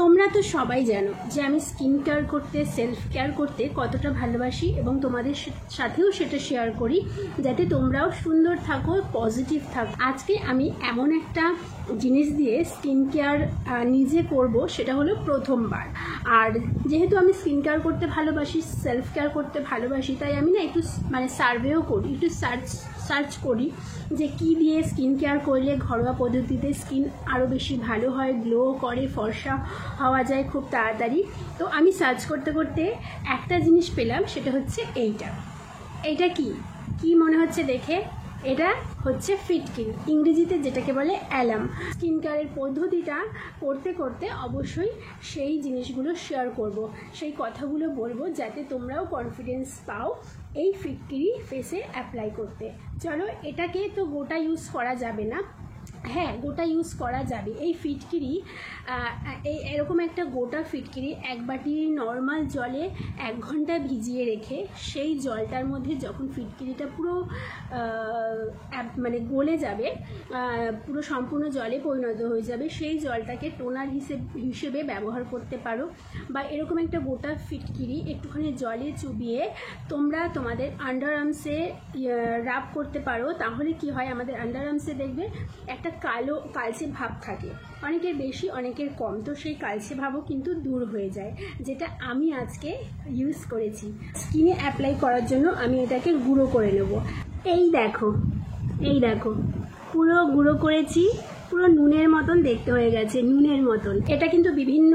তোমরা তো সবাই জানো যে আমি স্কিন কেয়ার করতে, সেলফ কেয়ার করতে কতটা ভালোবাসি এবং তোমাদের সাথেও সেটা শেয়ার করি যাতে তোমরাও সুন্দর থাকো, পজিটিভ থাকো। আজকে আমি এমন একটা জিনিস দিয়ে স্কিন কেয়ার নিজে করব, সেটা হলো প্রথমবার। আর যেহেতু আমি স্কিন কেয়ার করতে ভালোবাসি, সেলফ কেয়ার করতে ভালোবাসি, তাই আমি না একটু সার্ভেও করি, একটু সার্চ করি যে কি দিয়ে স্কিন কেয়ার করলে ঘরোয়া পদ্ধতিতে স্কিন আরও বেশি ভালো হয়, গ্লো করে, ফর্সা হওয়া যায় খুব তাড়াতাড়ি। তো আমি সার্চ করতে করতে একটা জিনিস পেলাম, সেটা হচ্ছে এইটা কি মনে হচ্ছে দেখে? এটা হচ্ছে ফিটকিরি, ইংরেজিতে যেটাকে বলে অ্যালাম। স্কিন কেয়ারের পদ্ধতিটা করতে করতে অবশ্যই সেই জিনিসগুলো শেয়ার করব, সেই কথাগুলো বলবো যাতে তোমরাও কনফিডেন্স পাও এই ফিটকিরি ফেসে অ্যাপ্লাই করতে। চলো, এটাকে তো গোটা ইউজ করা যাবে না। হ্যাঁ, গোটা ইউজ করা যাবে। এই ফিটকিরি, এরকম একটা গোটা ফিটকিরি এক বাটি নর্মাল জলে 1 ঘন্টা ভিজিয়ে রেখে সেই জলটার মধ্যে যখন ফিটকিরিটা পুরো গলে যাবে, পুরো সম্পূর্ণ জলে পরিণত হয়ে যাবে, সেই জলটাকে টোনার হিসেবে ব্যবহার করতে পারো। বা এরকম একটা গোটা ফিটকিরি একটুখানি জলে চুবিয়ে তোমরা তোমাদের আন্ডার আর্মসে রাব করতে পারো। তাহলে কি হয়, আমাদের আন্ডার আর্মসে দেখবে একটা কালচে ভাব থাকে, অনেকের বেশি অনেকের কম, তো সেই কালচে ভাবও কিন্তু দূর হয়ে যায়, যেটা আমি আজকে ইউজ করেছি। স্কিনে অ্যাপ্লাই করার জন্য আমি এটাকে গুঁড়ো করে নেব। এই দেখো পুরো গুঁড়ো করেছি, পুরো নুনের মতন দেখতে হয়ে গেছে, নুনের মতন। এটা কিন্তু বিভিন্ন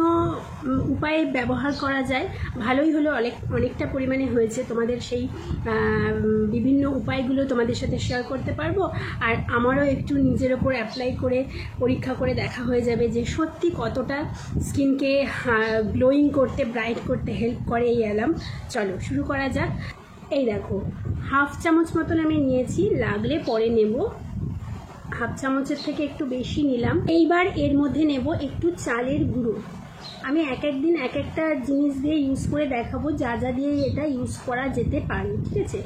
উপায়ে ব্যবহার করা যায়, ভালোই হলো, অনেকটা পরিমাণে হয়েছে। তোমাদের সেই বিভিন্ন উপায়গুলো তোমাদের সাথে শেয়ার করতে পারবো। আর আমারও একটু নিজের ওপর অ্যাপ্লাই করে পরীক্ষা করে দেখা হয়ে যাবে যে সত্যি কতটা স্কিনকে গ্লোয়িং করতে, ব্রাইট করতে হেল্প করে এই অ্যালাম। চলো শুরু করা যাক। এই দেখো, 1/2 চামচ মতন আমি নিয়েছি, লাগলে পরে নেব। 1/2 চামচের থেকে একটু বেশি নিলাম। এইবার এর মধ্যে নেব একটু চালের গুঁড়ো। আমি এক দিন এক একটা জিনিস দিয়ে ইউজ করে দেখাবো, যা দিয়ে এটা ইউজ করা যেতে পারে, ঠিক আছে?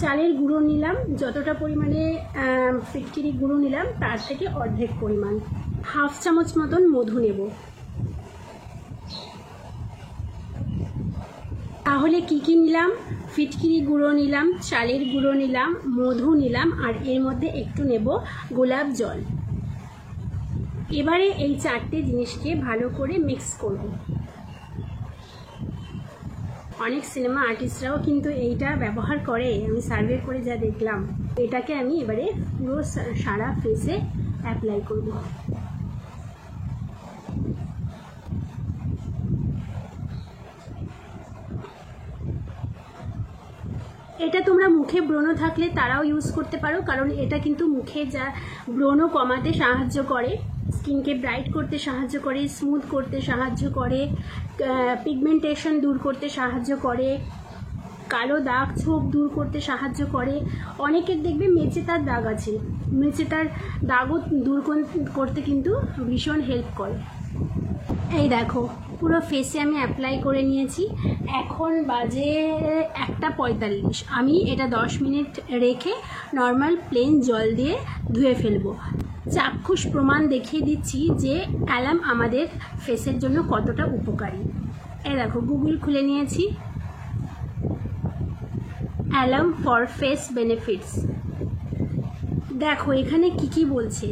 চালের গুঁড়ো নিলাম, যতটা পরিমাণে ফিটকিরি গুঁড়ো নিলাম তার থেকে অর্ধেক পরিমাণ। 1/2 চামচ মতন মধু নেব। তাহলে কি নিলাম? ফিটকিরি গুঁড়ো নিলাম, চালের গুঁড়ো নিলাম, মধু নিলাম, আর এর মধ্যে একটু নেব গোলাপ জল। এবারে এই 4টে জিনিসকে ভালো করে মিক্স করব। অনেক সিনেমা আর্টিস্টরাও কিন্তু এইটা ব্যবহার করে, আমি সার্ভে করে যা দেখলাম। এটাকে আমি এবারে পুরো সারা ফেসে অ্যাপ্লাই করব। এটা তোমরা মুখে ব্রণ থাকলে তারাও ইউজ করতে পারো, কারণ এটা কিন্তু মুখে যা ব্রণ কমাতে সাহায্য করে, স্কিনকে ব্রাইট করতে সাহায্য করে, স্মুথ করতে সাহায্য করে, পিগমেন্টেশন দূর করতে সাহায্য করে, কালো দাগ ছোপ দূর করতে সাহায্য করে। অনেকের দেখবে মেচেতার দাগ আছে, মেচেতার দাগও দূর করতে কিন্তু ভীষণ হেল্প করে। এই দেখো, পুরো ফেসে আমি অ্যাপ্লাই করে নিয়েছি। এখন বাজে 1:45। আমি এটা 10 মিনিট রেখে নর্মাল প্লেন জল দিয়ে ধুয়ে ফেলবো। চাক্ষুষ প্রমাণ দেখিয়ে দিচ্ছি যে অ্যালাম আমাদের ফেসের জন্য কতটা উপকারী। এই দেখো, গুগল খুলে নিয়েছি, অ্যালাম ফর ফেস বেনিফিটস। দেখো এখানে কি বলছে।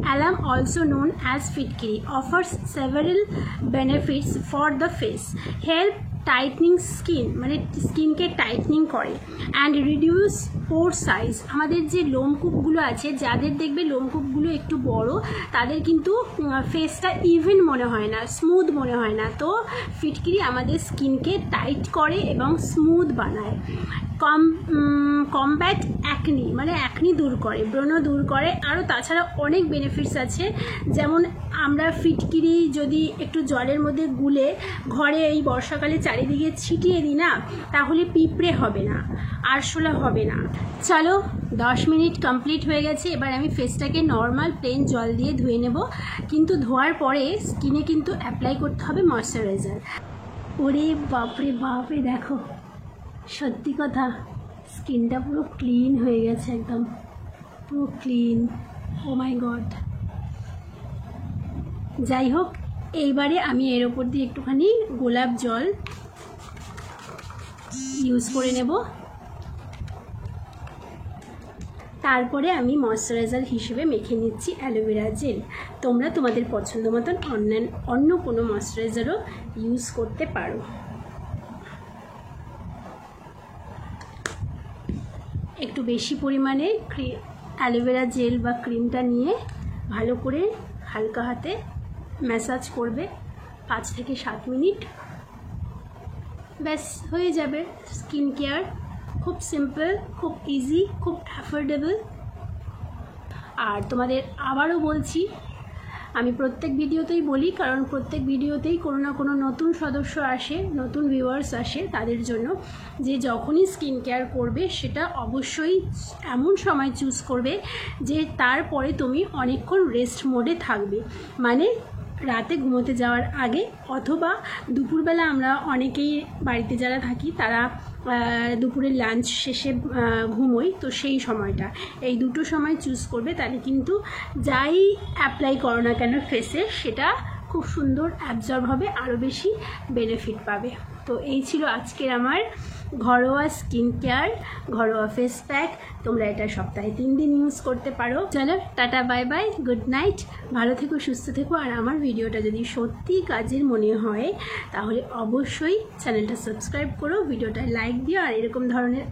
Alum also known as fitkari offers several benefits for the face, help tightening skin, মানে স্কিনকে টাইটনিং করে, অ্যান্ড রিডিউস পোর সাইজ। আমাদের যে লোমকূপগুলো আছে, যাদের দেখবে লোমকূপগুলো একটু বড়, তাদের কিন্তু ফেসটা ইভেন মনে হয় না, স্মুথ মনে হয় না। তো ফিটকিরি আমাদের স্কিনকে টাইট করে এবং স্মুথ বানায়। কমব্যাট অ্যাকনি, মানে অ্যাকনি দূর করে, ব্রণ দূর করে। আরও তাছাড়া অনেক বেনিফিটস আছে, যেমন আমরা ফিটকিরি যদি একটু জলের মধ্যে গুলে ঘরে এই বর্ষাকালে চারিদিকে ছিটিয়ে দিই না, তাহলে পিঁপড়ে হবে না, আরশোলা হবে না। চলো, 10 মিনিট কমপ্লিট হয়ে গেছে। এবার আমি ফেসটাকে নর্মাল প্লেন জল দিয়ে ধুয়ে নেব, কিন্তু ধোয়ার পরে স্কিনে কিন্তু অ্যাপ্লাই করতে হবে ময়শ্চারাইজার। ওরে বাপরে বাপরে, দেখো সত্যি কথা, স্কিনটা পুরো ক্লিন হয়ে গেছে, একদম পুরো ক্লিন। ও মাই গড। যাই হোক, এইবারে আমি এর ওপর দিয়ে একটুখানি গোলাপ জল ইউজ করে নেব। তারপরে আমি ময়শ্চারাইজার হিসেবে মেখে নিচ্ছি অ্যালোভেরা জেল। তোমরা তোমাদের পছন্দ মতন অন্য কোনো ময়শ্চারাইজারও ইউজ করতে পারো। একটু বেশি পরিমাণে অ্যালোভেরা জেল বা ক্রিমটা নিয়ে ভালো করে হালকা হাতে ম্যাসাজ করবে 5 থেকে 7 মিনিট। ব্যাস হয়ে যাবে স্কিন কেয়ার। খুব সিম্পল, খুব ইজি, খুব অ্যাফোর্ডেবল। আর তোমাদের আবারও বলছি, আমি প্রত্যেক ভিডিওতেই বলি, কারণ প্রত্যেক ভিডিওতেই কোনো না কোনো নতুন সদস্য আসে, নতুন ভিউয়ার্স আসে, তাদের জন্য যে যখনই স্কিন কেয়ার করবে সেটা অবশ্যই এমন সময় চুজ করবে যে তারপরে তুমি অনেকক্ষণ রেস্ট মোডে থাকবে। মানে রাতে ঘুমোতে যাওয়ার আগে অথবা দুপুরবেলা আমরা অনেকেই বাড়িতে যারা থাকি তারা দুপুরের লাঞ্চ শেষে ঘুমোই, তো সেই সময়টা, এই দুটো সময় চুজ করবে, তাহলে কিন্তু যাই অ্যাপ্লাই করো না কেন ফেসে সেটা খুব সুন্দর অ্যাবজর্ব হবে, আরও বেশি বেনিফিট পাবে। তো এই ছিল আজকের আমার ঘরোয়া স্কিন কেয়ার, ঘরোয়া ফেস প্যাক। তোমরা এটা সপ্তাহে 3 দিন ইউজ করতে পারো। চলো tata, bye by, good night, ভালো থেকো, সুস্থ থেকো। আর আমার ভিডিওটা যদি সত্যি কাজের মনে হয় তাহলে অবশ্যই চ্যানেলটা সাবস্ক্রাইব করো, ভিডিওটা লাইক দিও। আর এরকম ধরনের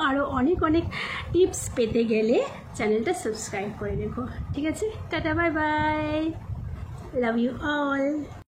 আরও অনেক টিপস পেতে গেলে চ্যানেলটা সাবস্ক্রাইব করে রেখো। ঠিক আছে, tata, bye bye, love you all.